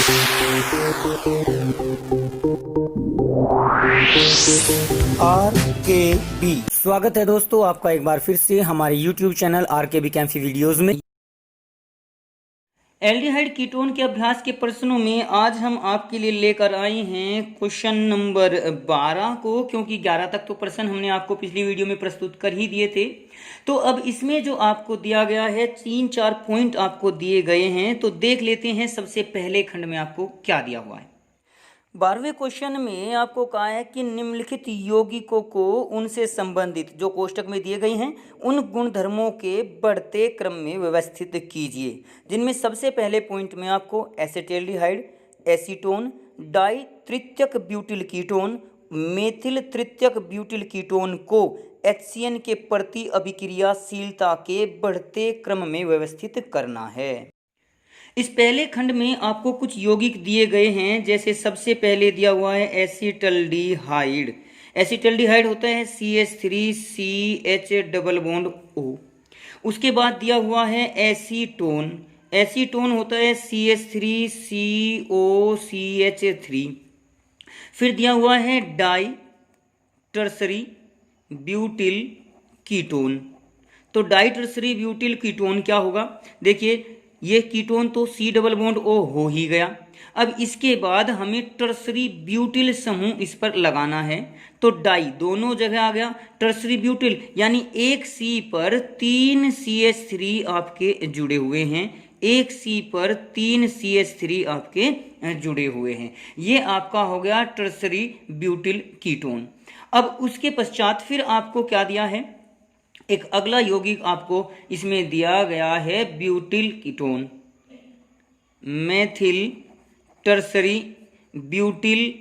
RKB स्वागत है दोस्तों आपका एक बार फिर से हमारे YouTube चैनल RKB कैंफी वीडियोस में। एल्डिहाइड कीटोन के अभ्यास के प्रश्नों में आज हम आपके लिए लेकर आए हैं क्वेश्चन नंबर 12 को, क्योंकि 11 तक तो प्रश्न हमने आपको पिछली वीडियो में प्रस्तुत कर ही दिए थे। तो अब इसमें जो आपको दिया गया है 3-4 पॉइंट आपको दिए गए हैं, तो देख लेते हैं सबसे पहले खंड में आपको क्या दिया हुआ है। 12वें क्वेश्चन में आपको कहा है कि निम्नलिखित यौगिकों को उनसे संबंधित जो कोष्टक में दिए गए हैं उन गुणधर्मों के बढ़ते क्रम में व्यवस्थित कीजिए, जिनमें सबसे पहले पॉइंट में आपको एसिटाल्डिहाइड, एसीटोन, डाई तृतीयक ब्यूटिल कीटोन, मेथिल तृतीयक ब्यूटिल कीटोन को HCN के प्रति अभिक्रियाशीलता के बढ़ते क्रम में व्यवस्थित करना है। इस पहले खंड में आपको कुछ यौगिक दिए गए हैं, जैसे सबसे पहले दिया हुआ है एसिटाल्डिहाइड। एसिटाल्डिहाइड होता है CH3CH डबल बॉन्ड O। उसके बाद दिया हुआ है एसीटोन। एसीटोन होता है CH3COCH3। फिर दिया हुआ है डाई टर्सरी ब्यूटिल कीटोन। तो डाई टर्सरी ब्यूटिल कीटोन क्या होगा, देखिए ये कीटोन तो C डबल बॉन्ड O हो ही गया। अब इसके बाद हमें टर्सरी ब्यूटिल समूह इस पर लगाना है, तो डाई दोनों जगह आ गया, टर्सरी ब्यूटिल यानी एक C पर 3 CH3 आपके जुड़े हुए हैं, एक C पर 3 CH3 आपके जुड़े हुए हैं। ये आपका हो गया टर्सरी ब्यूटिल कीटोन। अब उसके पश्चात फिर आपको क्या दिया है, एक अगला यौगिक आपको इसमें दिया गया है butyl ketone, methyl tertiary butyl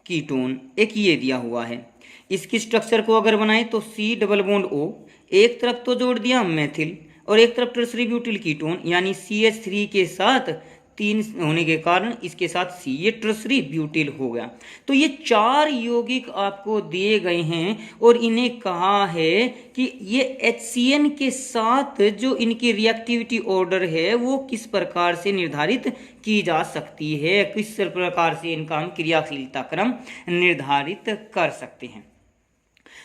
ketone, एक ये दिया हुआ है। इसकी स्ट्रक्चर को अगर बनाएं तो C डबल बॉन्ड O, एक तरफ तो जोड़ दिया मेथिल और एक तरफ टर्सरी ब्यूटिल कीटोन यानी CH3 के साथ 3 होने के कारण इसके साथ C, ये टर्सरी ब्यूटिल हो गया। तो ये 4 यौगिक आपको दिए गए हैं और इन्हें कहा है कि ये HCN के साथ जो इनकी रिएक्टिविटी ऑर्डर है वो किस प्रकार से निर्धारित की जा सकती है, किस प्रकार से इनका हम क्रियाशीलता क्रम निर्धारित कर सकते हैं।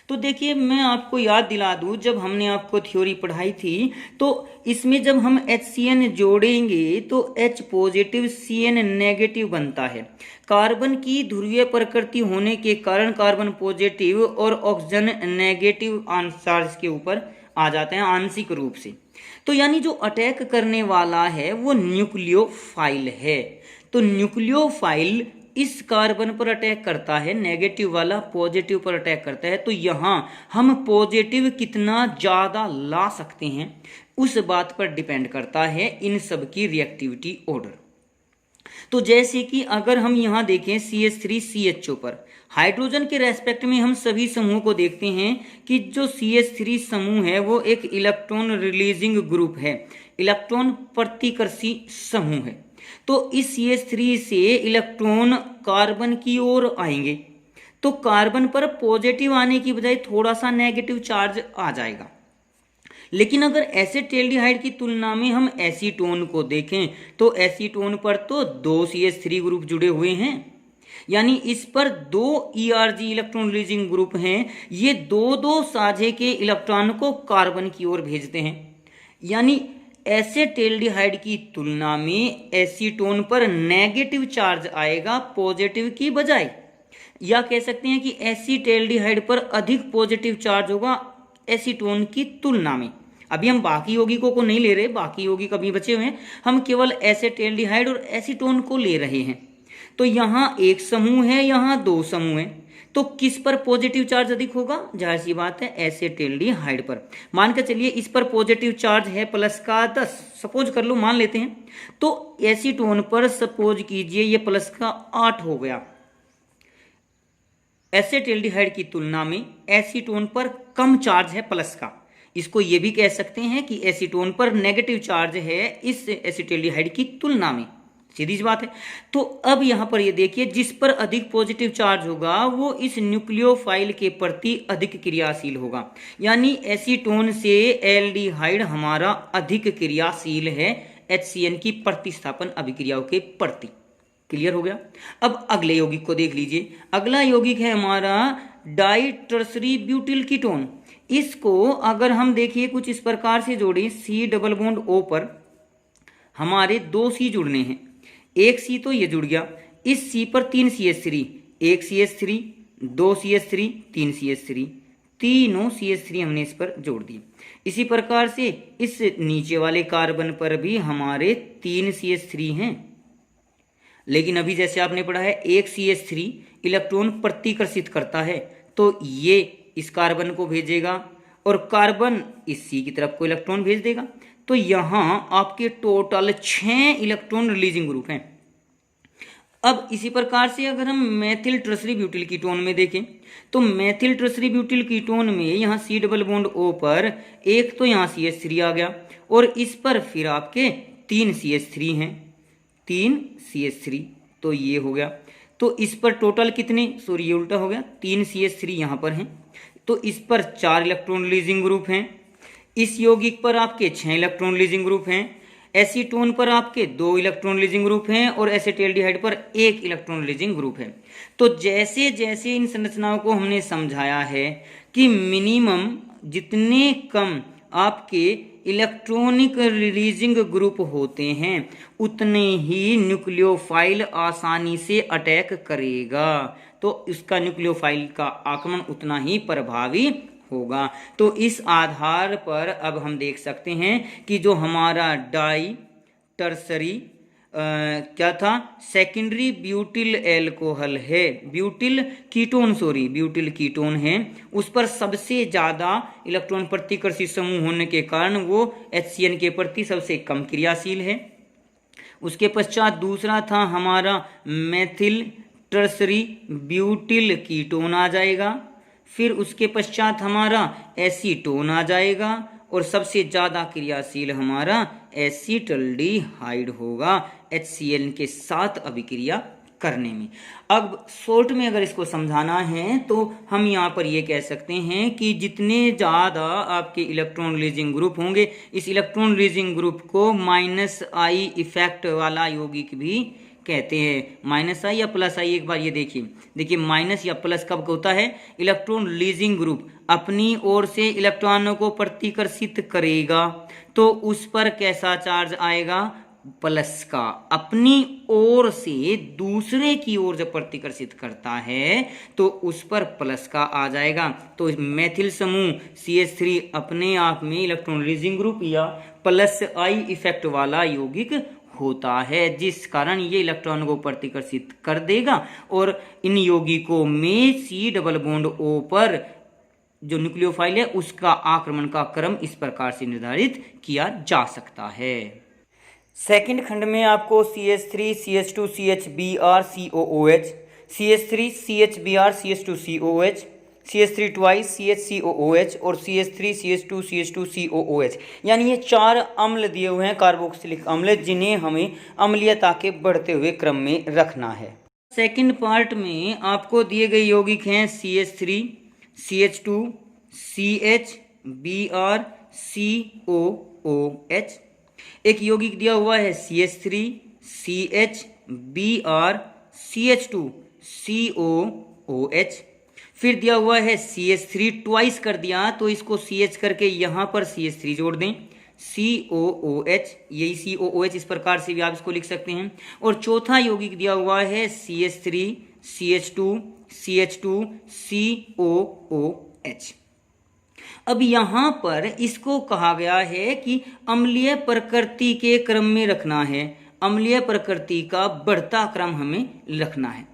तो देखिए मैं आपको याद दिला दूं, जब हमने आपको थ्योरी पढ़ाई थी तो इसमें जब हम HCN जोड़ेंगे तो H पॉजिटिव CN नेगेटिव बनता है। कार्बन की ध्रुवीय प्रकृति होने के कारण कार्बन पॉजिटिव और ऑक्सीजन नेगेटिव चार्ज के ऊपर आ जाते हैं आंशिक रूप से। तो यानी जो अटैक करने वाला है वो न्यूक्लियोफाइल है। तो न्यूक्लियोफाइल इस कार्बन पर अटैक करता है, नेगेटिव वाला पॉजिटिव पर अटैक करता है। तो यहां हम पॉजिटिव कितना ज्यादा ला सकते हैं उस बात पर डिपेंड करता है इन सब की रिएक्टिविटी ऑर्डर। तो जैसे कि अगर हम यहां देखें CH3CHO पर हाइड्रोजन के रेस्पेक्ट में हम सभी समूह को देखते हैं कि जो CH3 समूह है वो एक इलेक्ट्रॉन रिलीजिंग ग्रुप है, इलेक्ट्रॉन प्रतिकर्षी समूह है। तो इस CH3 से इलेक्ट्रॉन कार्बन की ओर आएंगे, तो कार्बन पर पॉजिटिव आने की बजाय थोड़ा सा नेगेटिव चार्ज आ जाएगा। लेकिन अगर एसिटाल्डिहाइड की तुलना में हम एसीटोन को देखें तो एसीटोन पर तो 2 CH3 ग्रुप जुड़े हुए हैं, यानी इस पर 2 ERG इलेक्ट्रॉन रिलीजिंग ग्रुप हैं। ये दो साझे के इलेक्ट्रॉन को कार्बन की ओर भेजते हैं, यानी एसिटाल्डिहाइड की तुलना में एसीटोन पर नेगेटिव चार्ज आएगा पॉजिटिव की बजाय, या कह सकते हैं कि एसिटाल्डिहाइड पर अधिक पॉजिटिव चार्ज होगा एसीटोन की तुलना में। अभी हम बाकी यौगिकों को नहीं ले रहे, बाकी यौगिक अभी बचे हुए हैं, हम केवल एसिटाल्डिहाइड और एसीटोन को ले रहे हैं। तो यहाँ एक समूह है, यहाँ 2 समूह है, तो किस पर पॉजिटिव चार्ज अधिक होगा, जाहिर सी बात है एसिटाल्डिहाइड पर। मान के चलिए इस पर पॉजिटिव चार्ज है प्लस का 10, सपोज कर लो, मान लेते हैं। तो एसीटोन पर सपोज कीजिए ये प्लस का 8 हो गया। एसिटाल्डिहाइड की तुलना में एसीटोन पर कम चार्ज है प्लस का। इसको ये भी कह सकते हैं कि एसीटोन पर नेगेटिव चार्ज है इस एसिटाल्डिहाइड की तुलना में, सीधी सी बात है। तो अब यहां पर ये देखिए जिस पर अधिक पॉजिटिव चार्ज होगा वो इस न्यूक्लियोफाइल के प्रति अधिक क्रियाशील होगा, यानी एसीटोन से एल्डिहाइड हमारा अधिक क्रियाशील है HCN की प्रतिस्थापन अभिक्रियाओं के प्रति। क्लियर हो गया। अब अगले यौगिक को देख लीजिए। अगला यौगिक है हमारा डाई टर्सरी ब्यूटिल कीटोन। इसको अगर हम देखिए कुछ इस प्रकार से जोड़ें, सी डबल बॉन्ड ओ पर हमारे 2 सी जुड़ने हैं। एक सी तो ये जुड़ गया, इस सी पर 3 CH3, 1 CH3, 2 CH3, 3 CH3, तीनों CH3 हमने इस पर जोड़ दिए। इसी प्रकार से इस नीचे वाले कार्बन पर भी हमारे 3 CH3 हैं। लेकिन अभी जैसे आपने पढ़ा है 1 CH3 इलेक्ट्रॉन प्रतिकर्षित करता है, तो ये इस कार्बन को भेजेगा और कार्बन इस सी की तरफ को इलेक्ट्रॉन भेज देगा। तो यहाँ आपके टोटल 6 इलेक्ट्रॉन रिलीजिंग ग्रुप हैं। अब इसी प्रकार से अगर हम मेथिल टर्सरी ब्यूटिल कीटोन में देखें तो मेथिल टर्सरी ब्यूटिल कीटोन में यहाँ सी डबल बॉन्ड ओ पर एक तो यहाँ CH3 आ गया और इस पर फिर आपके 3 CH3 हैं, 3 CH3, तो ये हो गया। तो इस पर टोटल कितने, सॉरी ये उल्टा हो गया, 3 CH3 यहाँ पर हैं, तो इस पर 4 इलेक्ट्रॉन रिलीजिंग ग्रुप हैं। इस यौगिक पर आपके 6 इलेक्ट्रॉन रिलीजिंग ग्रुप हैं। एसीटोन पर आपके 2 इलेक्ट्रॉन रिलीजिंग ग्रुप हैं और एसिटाल्डिहाइड पर 1 इलेक्ट्रॉन रिलीजिंग ग्रुप है। तो जैसे जैसे इन संरचनाओं को हमने समझाया है कि मिनिमम जितने कम आपके इलेक्ट्रॉनिक रिलीजिंग ग्रुप होते हैं उतने ही न्यूक्लियोफाइल आसानी से अटैक करेगा, तो इसका न्यूक्लियोफाइल का आक्रमण उतना ही प्रभावी होगा। तो इस आधार पर अब हम देख सकते हैं कि जो हमारा डाई टर्सरी क्या था, सेकेंडरी ब्यूटिल एल्कोहल है, ब्यूटिल कीटोन है, उस पर सबसे ज़्यादा इलेक्ट्रॉन प्रतिकर्षित समूह होने के कारण वो HCN के प्रति सबसे कम क्रियाशील है। उसके पश्चात दूसरा था हमारा मेथिल टर्सरी ब्यूटिल कीटोन आ जाएगा, फिर उसके पश्चात हमारा एसीटोन आ जाएगा और सबसे ज़्यादा क्रियाशील हमारा एसिटल्डिहाइड होगा HCl के साथ अभिक्रिया करने में। अब शॉर्ट में अगर इसको समझाना है तो हम यहाँ पर ये कह सकते हैं कि जितने ज़्यादा आपके इलेक्ट्रॉन रिलीजिंग ग्रुप होंगे, इस इलेक्ट्रॉन रिलीजिंग ग्रुप को -I इफेक्ट वाला यौगिक भी कहते हैं। -I या +I, एक बार ये देखिए माइनस या प्लस कब होता है, इलेक्ट्रॉन रिलीजिंग ग्रुप अपनी ओर से इलेक्ट्रॉनों को प्रतिकर्षित करेगा तो उस पर कैसा चार्ज आएगा, प्लस का। अपनी ओर से दूसरे की ओर जब प्रतिकर्षित करता है तो उस पर प्लस का आ जाएगा। तो मेथिल समूह CH3 अपने आप में इलेक्ट्रॉन रिलीजिंग ग्रुप या +I इफेक्ट वाला यौगिक होता है, जिस कारण ये इलेक्ट्रॉन को प्रतिकर्षित कर देगा और इन यौगिकों में C डबल बॉन्ड O पर जो न्यूक्लियोफाइल है उसका आक्रमण का क्रम इस प्रकार से निर्धारित किया जा सकता है। सेकंड खंड में आपको CH3 CH2 CHBr COOH, CH3 CHBr CH2 COOH, CH3 twice CHCOOH और CH3 CH2 CH2 COOH, यानी ये 4 अम्ल दिए हुए हैं, कार्बोक्सिलिक अम्ल, जिन्हें हमें अम्लीयता के बढ़ते हुए क्रम में रखना है। सेकंड पार्ट में आपको दिए गए यौगिक हैं CH3 CH2 CHBr COOH। एक यौगिक दिया हुआ है CH3 CHBr CH2 COOH। फिर दिया हुआ है CH3 ट्वाइस कर दिया तो इसको CH करके यहाँ पर CH3 जोड़ दें, COOH, यही COOH इस प्रकार से भी आप इसको लिख सकते हैं। और चौथा यौगिक दिया हुआ है CH3 CH2 CH2 COOH। अब यहाँ पर इसको कहा गया है कि अम्लीय प्रकृति के क्रम में रखना है, अम्लीय प्रकृति का बढ़ता क्रम हमें रखना है।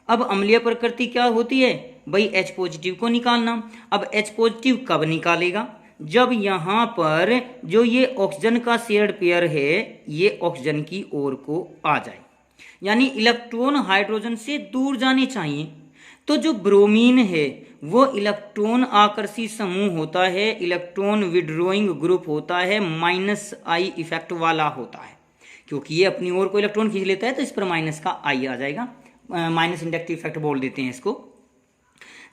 अब अम्लीय प्रकृति क्या होती है भाई, H पॉजिटिव को निकालना। अब H पॉजिटिव कब निकालेगा, जब यहाँ पर जो ये ऑक्सीजन का शेयर्ड पेयर है ये ऑक्सीजन की ओर को आ जाए, यानी इलेक्ट्रॉन हाइड्रोजन से दूर जाने चाहिए। तो जो ब्रोमीन है वो इलेक्ट्रॉन आकर्षी समूह होता है, इलेक्ट्रॉन विड्रॉइंग ग्रुप होता है, -I इफेक्ट वाला होता है, क्योंकि ये अपनी ओर को इलेक्ट्रॉन खींच लेता है तो इस पर माइनस का I आ जाएगा, माइनस इंडक्टिव इफेक्ट बोल देते हैं इसको।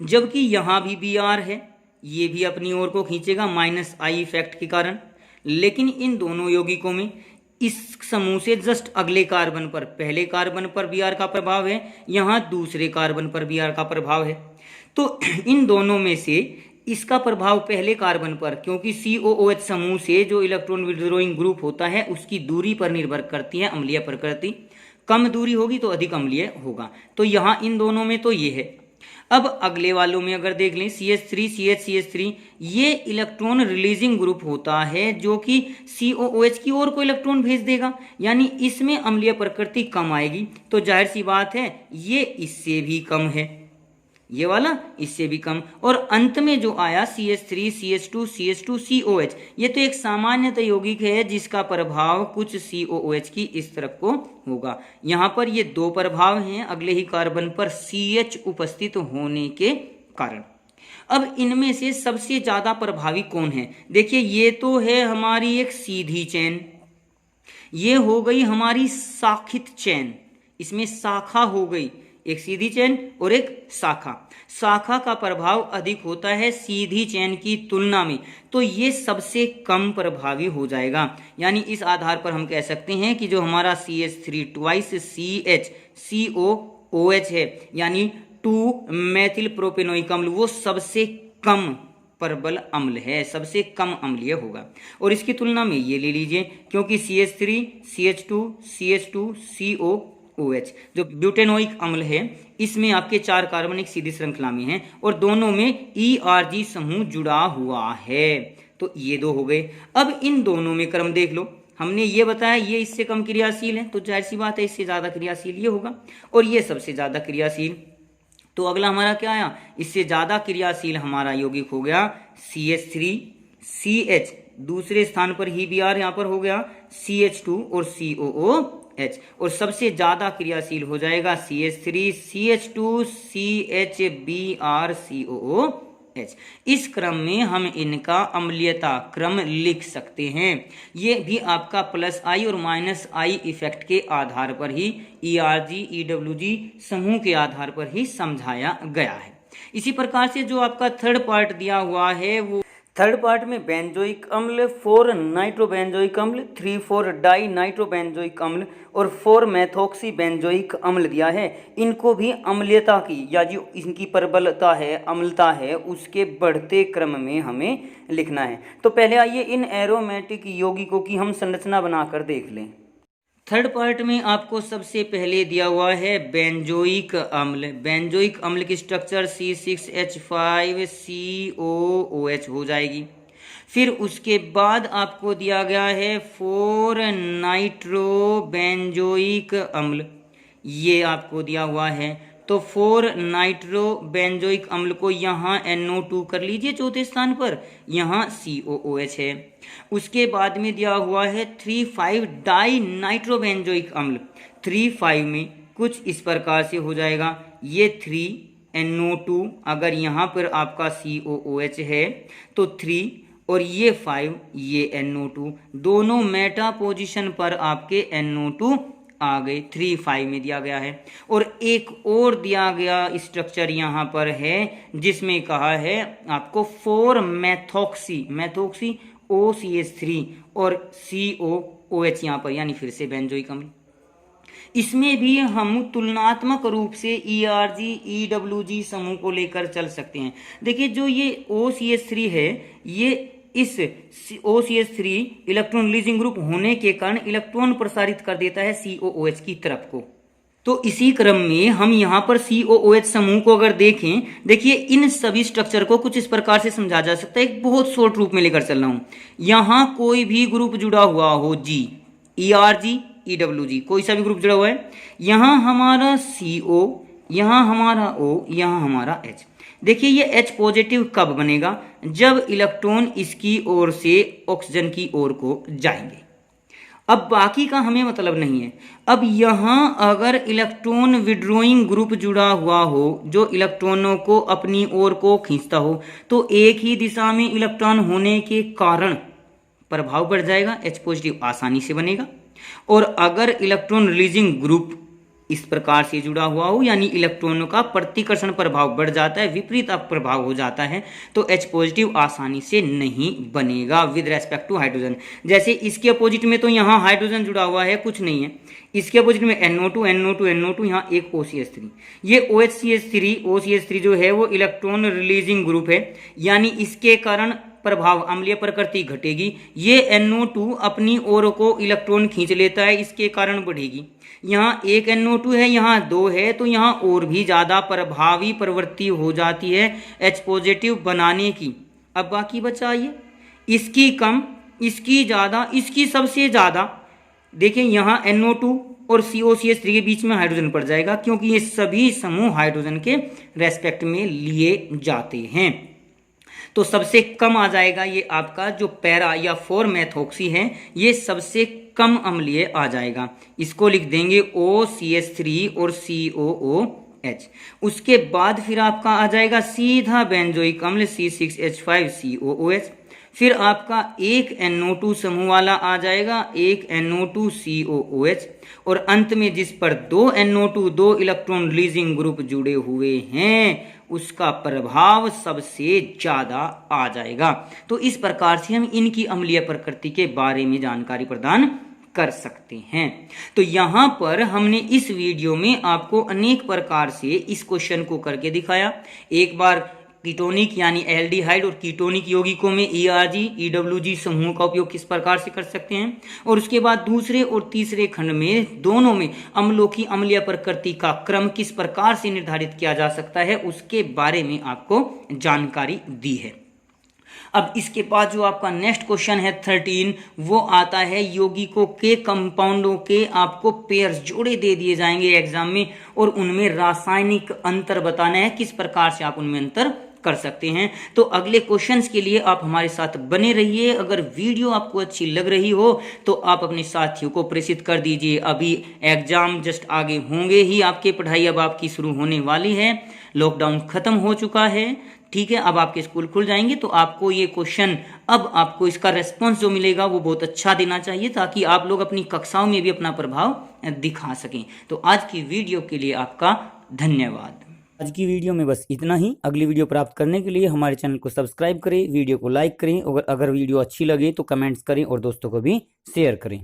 जबकि यहाँ भी Br है, ये भी अपनी ओर को खींचेगा -I इफेक्ट के कारण। लेकिन इन दोनों यौगिकों में इस समूह से जस्ट अगले कार्बन पर, पहले कार्बन पर Br का प्रभाव है, यहाँ दूसरे कार्बन पर Br का प्रभाव है। तो इन दोनों में से इसका प्रभाव पहले कार्बन पर, क्योंकि COOH समूह से जो इलेक्ट्रॉन विड्रॉइंग ग्रुप होता है उसकी दूरी पर निर्भर करती है अम्लीय प्रकृति। कम दूरी होगी तो अधिक अम्लीय होगा। तो यहाँ इन दोनों में तो ये है। अब अगले वालों में अगर देख लें CH3 CH ये इलेक्ट्रॉन रिलीजिंग ग्रुप होता है जो कि COOH की ओर को इलेक्ट्रॉन भेज देगा, यानी इसमें अम्लीय प्रकृति कम आएगी। तो जाहिर सी बात है ये इससे भी कम है, ये वाला इससे भी कम। और अंत में जो आया CH3 CH2 COH ये तो एक सामान्यतः यौगिक है जिसका प्रभाव कुछ COOH की इस तरफ को होगा। यहाँ पर ये दो प्रभाव हैं अगले ही कार्बन पर CH उपस्थित होने के कारण। अब इनमें से सबसे ज्यादा प्रभावी कौन है? देखिए ये तो है हमारी एक सीधी चेन, ये हो गई हमारी शाखित चेन, इसमें शाखा हो गई, एक सीधी चेन और एक शाखा। शाखा का प्रभाव अधिक होता है सीधी चेन की तुलना में, तो ये सबसे कम प्रभावी हो जाएगा। यानी इस आधार पर हम कह सकते हैं कि जो हमारा CH3 ट्वाइस CH COOH है यानी 2 मेथिल प्रोपेनोइक अम्ल वो सबसे कम प्रबल अम्ल है, सबसे कम अम्लीय होगा। और इसकी तुलना में ये ले लीजिए, क्योंकि CH3 CH2 COOH जो ब्यूटेनोइक अम्ल है इसमें आपके 4 कार्बन एक सीधी श्रृंखला में हैं और दोनों में ERG समूह जुड़ा हुआ है। तो ये दो हो गए। अब इन दोनों में क्रम देख लो, हमने ये बताया ये इससे कम क्रियाशील है, तो जाहिर सी बात है इससे ज्यादा क्रियाशील ये होगा और ये सबसे ज्यादा क्रियाशील। तो अगला हमारा क्या आया? इससे ज्यादा क्रियाशील हमारा यौगिक हो गया CH3 CH, दूसरे स्थान पर ही Br यहाँ पर हो गया CH2 और COOH, और सबसे ज्यादा क्रियाशील हो जाएगा CH3 CH2 CH Br COOH। इस क्रम में हम इनका अम्लीयता क्रम लिख सकते हैं। ये भी आपका +I और -I इफेक्ट के आधार पर ही ERG EWG समूह के आधार पर ही समझाया गया है। इसी प्रकार से जो आपका थर्ड पार्ट दिया हुआ है वो थर्ड पार्ट में बेंजोइक अम्ल, 4 नाइट्रोबेंजोइक अम्ल, 3,4 डाई नाइट्रोबेंजोइक अम्ल और 4 मेथॉक्सी बेंजोइक अम्ल दिया है। इनको भी अम्लीयता की या जो इनकी प्रबलता है अम्लता है उसके बढ़ते क्रम में हमें लिखना है। तो पहले आइए इन एरोमेटिक यौगिकों की हम संरचना बनाकर देख लें। थर्ड पार्ट में आपको सबसे पहले दिया हुआ है बेंजोइक अम्ल। बेंजोइक अम्ल की स्ट्रक्चर C6H5COOH हो जाएगी। फिर उसके बाद आपको दिया गया है 4 नाइट्रोबेंजोइक अम्ल, ये आपको दिया हुआ है। तो 4 नाइट्रोबेंजोइक अम्ल को यहाँ NO2 कर लीजिए चौथे स्थान पर, यहाँ COOH है। उसके बाद में दिया हुआ है 3,5 डाई नाइट्रोबेंजोइक अम्ल। 3,5 में कुछ इस प्रकार से हो जाएगा, ये 3 NO2, अगर यहाँ पर आपका COOH है तो 3 और ये 5 ये NO2, दोनों मेटा पोजीशन पर आपके NO2 आ गए, 3,5 में दिया गया है। और एक और दिया गया स्ट्रक्चर यहाँ पर है जिसमें कहा है आपको 4 मेथॉक्सी OCH3 और COOH यहाँ पर, यानी फिर से बेंजोइक अम्ल। इसमें भी हम तुलनात्मक रूप से ERG EWG समूह को लेकर चल सकते हैं। देखिए जो ये OCH3 है ये इस OCH3 इलेक्ट्रॉन रिलीजिंग ग्रुप होने के कारण इलेक्ट्रॉन प्रसारित कर देता है COOH की तरफ को। तो इसी क्रम में हम यहाँ पर COOH समूह को अगर देखें, देखिए इन सभी स्ट्रक्चर को कुछ इस प्रकार से समझा जा सकता है, एक बहुत शॉर्ट रूप में लेकर चल रहा हूं। यहाँ कोई भी ग्रुप जुड़ा हुआ हो, G ERG EWG कोई सा भी ग्रुप जुड़ा हुआ है, यहाँ हमारा CO, यहाँ हमारा O, यहाँ हमारा H। देखिए ये H पॉजिटिव कब बनेगा? जब इलेक्ट्रॉन इसकी ओर से ऑक्सीजन की ओर को जाएंगे। अब बाकी का हमें मतलब नहीं है। अब यहाँ अगर इलेक्ट्रॉन विड्रॉइंग ग्रुप जुड़ा हुआ हो जो इलेक्ट्रॉनों को अपनी ओर को खींचता हो, तो एक ही दिशा में इलेक्ट्रॉन होने के कारण प्रभाव बढ़ जाएगा, H पॉजिटिव आसानी से बनेगा। और अगर इलेक्ट्रॉन रिलीजिंग ग्रुप इस प्रकार से जुड़ा हुआ हो, यानी इलेक्ट्रॉनों का प्रतिकर्षण प्रभाव बढ़ जाता है, विपरीत प्रभाव हो जाता है, तो H पॉजिटिव आसानी से नहीं बनेगा विद रेस्पेक्ट टू हाइड्रोजन। जैसे इसके अपोजिट में तो यहाँ हाइड्रोजन जुड़ा हुआ है, कुछ नहीं है। इसके अपोजिट में NO2 NO2 NO2, यहाँ एक OCH3। ये OCH3 जो है वो इलेक्ट्रॉन रिलीजिंग ग्रुप है, यानी इसके कारण प्रभाव अम्लीय प्रकृति घटेगी। ये NO2 अपनी ओर को इलेक्ट्रॉन खींच लेता है, इसके कारण बढ़ेगी। यहाँ एक NO2 है, यहाँ 2 है, तो यहाँ और भी ज़्यादा प्रभावी प्रवृत्ति हो जाती है H पॉजिटिव बनाने की। अब बाकी बचा ये, इसकी कम, इसकी ज़्यादा, इसकी सबसे ज़्यादा। देखिए यहाँ NO2 और COCH3 के बीच में हाइड्रोजन पड़ जाएगा, क्योंकि ये सभी समूह हाइड्रोजन के रेस्पेक्ट में लिए जाते हैं। तो सबसे कम आ जाएगा ये आपका जो पैरा या 4-मेथॉक्सी है, ये सबसे कम अम्लीय आ जाएगा। इसको लिख देंगे OCH3 और COOH। उसके बाद फिर आपका आ जाएगा सीधा बेंजोइक अम्ल C6H5COOH। फिर आपका एक NO2 समूह वाला आ जाएगा, एक NO2 COOH, और अंत में जिस पर 2 NO2 2 इलेक्ट्रॉन रिलीजिंग ग्रुप जुड़े हुए हैं, उसका प्रभाव सबसे ज्यादा आ जाएगा। तो इस प्रकार से हम इनकी अम्लीय प्रकृति के बारे में जानकारी प्रदान कर सकते हैं। तो यहाँ पर हमने इस वीडियो में आपको अनेक प्रकार से इस क्वेश्चन को करके दिखाया। एक बार कीटोनिक यानी एल्डिहाइड और कीटोनिक यौगिकों में ERG EWG समूहों का उपयोग किस प्रकार से कर सकते हैं, और उसके बाद दूसरे और तीसरे खंड में दोनों में अम्लों की अम्लीय प्रकृति का क्रम किस प्रकार से निर्धारित किया जा सकता है, उसके बारे में आपको जानकारी दी है। अब इसके बाद जो आपका नेक्स्ट क्वेश्चन है 13, वो आता है यौगिकों के कंपाउंडों के आपको पेयर्स जोड़े दे दिए जाएंगे एग्जाम में, और उनमें रासायनिक अंतर बताना है, किस प्रकार से आप उनमें अंतर कर सकते हैं। तो अगले क्वेश्चंस के लिए आप हमारे साथ बने रहिए। अगर वीडियो आपको अच्छी लग रही हो तो आप अपने साथियों को प्रेषित कर दीजिए। अभी एग्जाम जस्ट आगे होंगे ही, आपकी पढ़ाई अब आपकी शुरू होने वाली है, लॉकडाउन खत्म हो चुका है, ठीक है। अब आपके स्कूल खुल जाएंगे, तो आपको ये क्वेश्चन, अब आपको इसका रेस्पॉन्स जो मिलेगा वो बहुत अच्छा देना चाहिए, ताकि आप लोग अपनी कक्षाओं में भी अपना प्रभाव दिखा सकें। तो आज की वीडियो के लिए आपका धन्यवाद। आज की वीडियो में बस इतना ही। अगली वीडियो प्राप्त करने के लिए हमारे चैनल को सब्सक्राइब करें, वीडियो को लाइक करें, और अगर वीडियो अच्छी लगे तो कमेंट्स करें और दोस्तों को भी शेयर करें।